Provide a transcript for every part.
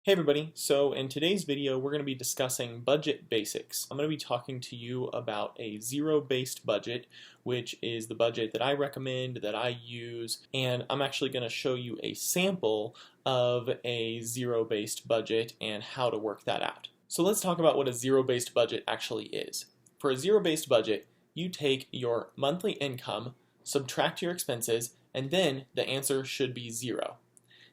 Hey everybody, so in today's video we're going to be discussing budget basics. I'm going to be talking to you about a zero-based budget, which is the budget that I recommend, that I use, and I'm actually going to show you a sample of a zero-based budget and how to work that out. So let's talk about what a zero-based budget actually is. For a zero-based budget, you take your monthly income, subtract your expenses, and then the answer should be zero.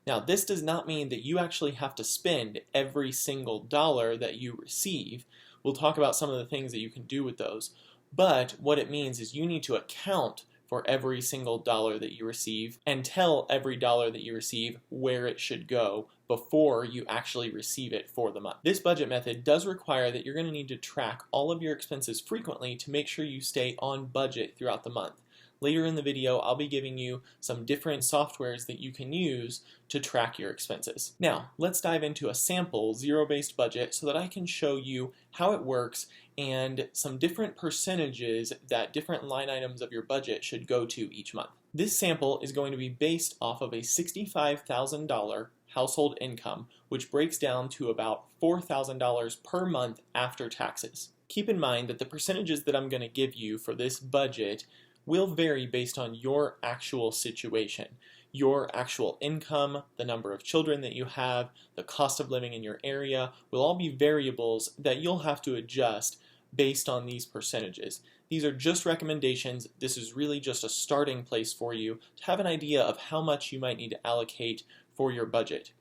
Now, this does not mean that you actually have to spend every single dollar that you receive. We'll talk about some of the things that you can do with those. But what it means is you need to account for every single dollar that you receive and tell every dollar that you receive where it should go before you actually receive it for the month. This budget method does require that you're going to need to track all of your expenses frequently to make sure you stay on budget throughout the month. Later in the video, I'll be giving you some different softwares that you can use to track your expenses. Now, let's dive into a sample zero-based budget so that I can show you how it works and some different percentages that different line items of your budget should go to each month. This sample is going to be based off of a $65,000 household income, which breaks down to about $4,000 per month after taxes. Keep in mind that the percentages that I'm going to give you for this budget will vary based on your actual situation, your actual income, the number of children that you have, the cost of living in your area will all be variables that you'll have to adjust based on these percentages. These are just recommendations. This is really just a starting place for you to have an idea of how much you might need to allocate for your budget.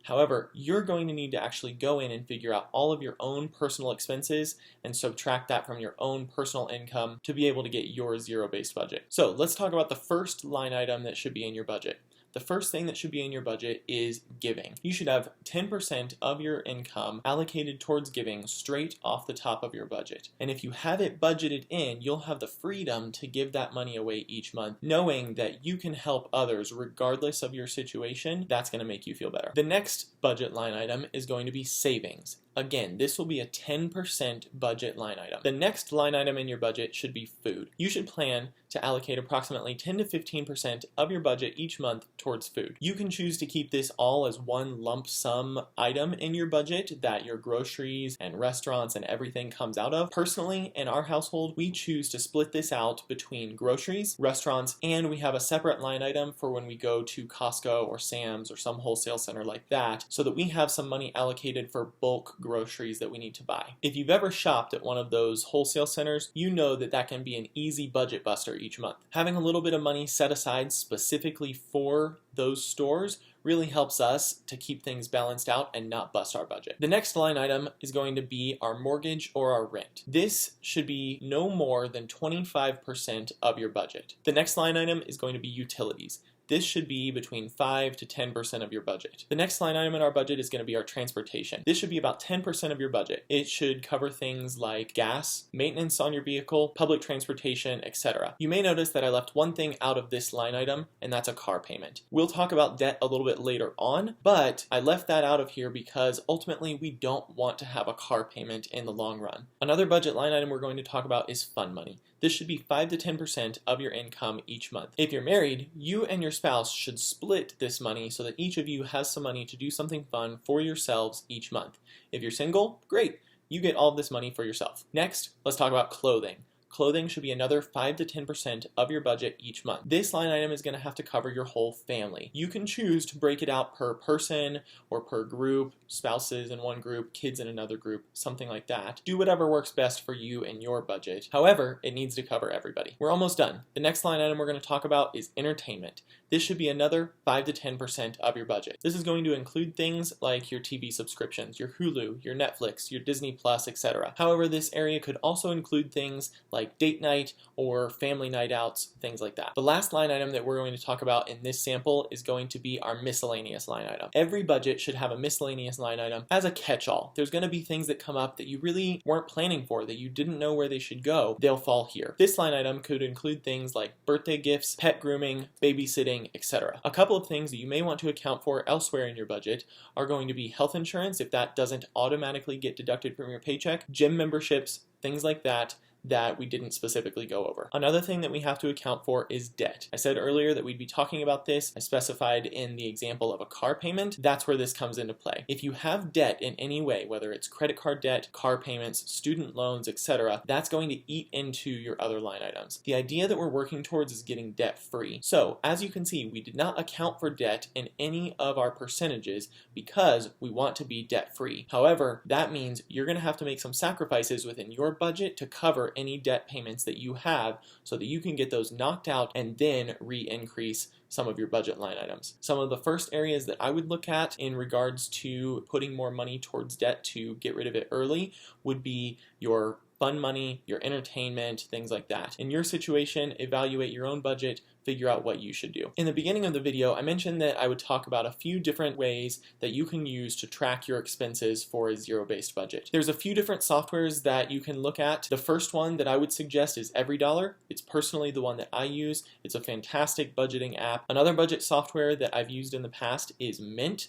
However, you're going to need to actually go in and figure out all of your own personal expenses and subtract that from your own personal income to be able to get your zero-based budget. So let's talk about the first line item that should be in your budget. The first thing that should be in your budget is giving. You should have 10% of your income allocated towards giving straight off the top of your budget. And if you have it budgeted in, you'll have the freedom to give that money away each month, knowing that you can help others regardless of your situation. That's going to make you feel better. The next budget line item is going to be savings. Again, this will be a 10% budget line item. The next line item in your budget should be food. You should plan to allocate approximately 10 to 15% of your budget each month towards food. You can choose to keep this all as one lump sum item in your budget that your groceries and restaurants and everything comes out of. Personally, in our household, we choose to split this out between groceries, restaurants, and we have a separate line item for when we go to Costco or Sam's or some wholesale center like that, so that we have some money allocated for bulk groceries that we need to buy. If you've ever shopped at one of those wholesale centers, you know that that can be an easy budget buster each month. Having a little bit of money set aside specifically for those stores really helps us to keep things balanced out and not bust our budget. The next line item is going to be our mortgage or our rent. This should be no more than 25% of your budget. The next line item is going to be utilities. This should be between 5 to 10% of your budget. The next line item in our budget is going to be our transportation. This should be about 10% of your budget. It should cover things like gas, maintenance on your vehicle, public transportation, etc. You may notice that I left one thing out of this line item, and that's a car payment. We'll talk about debt a little bit later on, but I left that out of here because ultimately we don't want to have a car payment in the long run. Another budget line item we're going to talk about is fund money. This should be 5 to 10% of your income each month. If you're married, you and your spouse should split this money so that each of you has some money to do something fun for yourselves each month. If you're single, great, you get all of this money for yourself. Next, let's talk about clothing. Clothing should be another 5 to 10% of your budget each month. This line item is going to have to cover your whole family. You can choose to break it out per person or per group, spouses in one group, kids in another group, something like that. Do whatever works best for you and your budget. However, it needs to cover everybody. We're almost done. The next line item we're going to talk about is entertainment. This should be another 5 to 10% of your budget. This is going to include things like your TV subscriptions, your Hulu, your Netflix, your Disney Plus, etc. However, this area could also include things like date night or family night outs, things like that. The last line item that we're going to talk about in this sample is going to be our miscellaneous line item. Every budget should have a miscellaneous line item as a catch-all. There's going to be things that come up that you really weren't planning for, that you didn't know where they should go. They'll fall here. This line item could include things like birthday gifts, pet grooming, babysitting, etc. A couple of things that you may want to account for elsewhere in your budget are going to be health insurance, if that doesn't automatically get deducted from your paycheck, gym memberships, things like that. that we didn't specifically go over. Another thing that we have to account for is debt. I said earlier that we'd be talking about this. I specified in the example of a car payment. That's where this comes into play. If you have debt in any way, whether it's credit card debt, car payments, student loans, etc., that's going to eat into your other line items. The idea that we're working towards is getting debt free. So as you can see, we did not account for debt in any of our percentages because we want to be debt free. However, that means you're going to have to make some sacrifices within your budget to cover any debt payments that you have so that you can get those knocked out and then re-increase some of your budget line items. Some of the first areas that I would look at in regards to putting more money towards debt to get rid of it early would be your fun money, your entertainment, things like that. In your situation, evaluate your own budget, figure out what you should do. In the beginning of the video, I mentioned that I would talk about a few different ways that you can use to track your expenses for a zero-based budget. There's a few different softwares that you can look at. The first one that I would suggest is EveryDollar. It's personally the one that I use. It's a fantastic budgeting app. Another budget software that I've used in the past is Mint.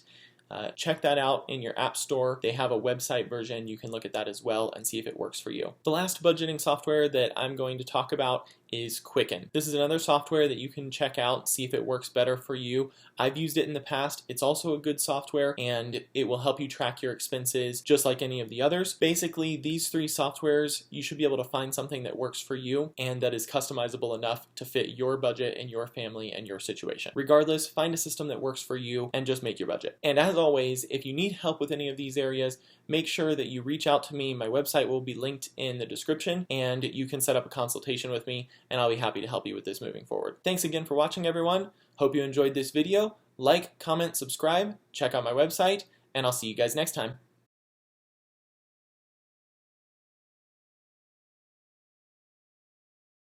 Check that out in your app store. They have a website version. You can look at that as well and see if it works for you. The last budgeting software that I'm going to talk about is Quicken. This is another software that you can check out, see if it works better for you. I've used it in the past. It's also a good software and it will help you track your expenses just like any of the others. Basically, these three softwares, you should be able to find something that works for you and that is customizable enough to fit your budget and your family and your situation. Regardless, find a system that works for you and just make your budget. And as always, if you need help with any of these areas, make sure that you reach out to me. My website will be linked in the description and you can set up a consultation with me and I'll be happy to help you with this moving forward. Thanks again for watching, everyone. Hope you enjoyed this video. Like, comment, subscribe, check out my website, and I'll see you guys next time.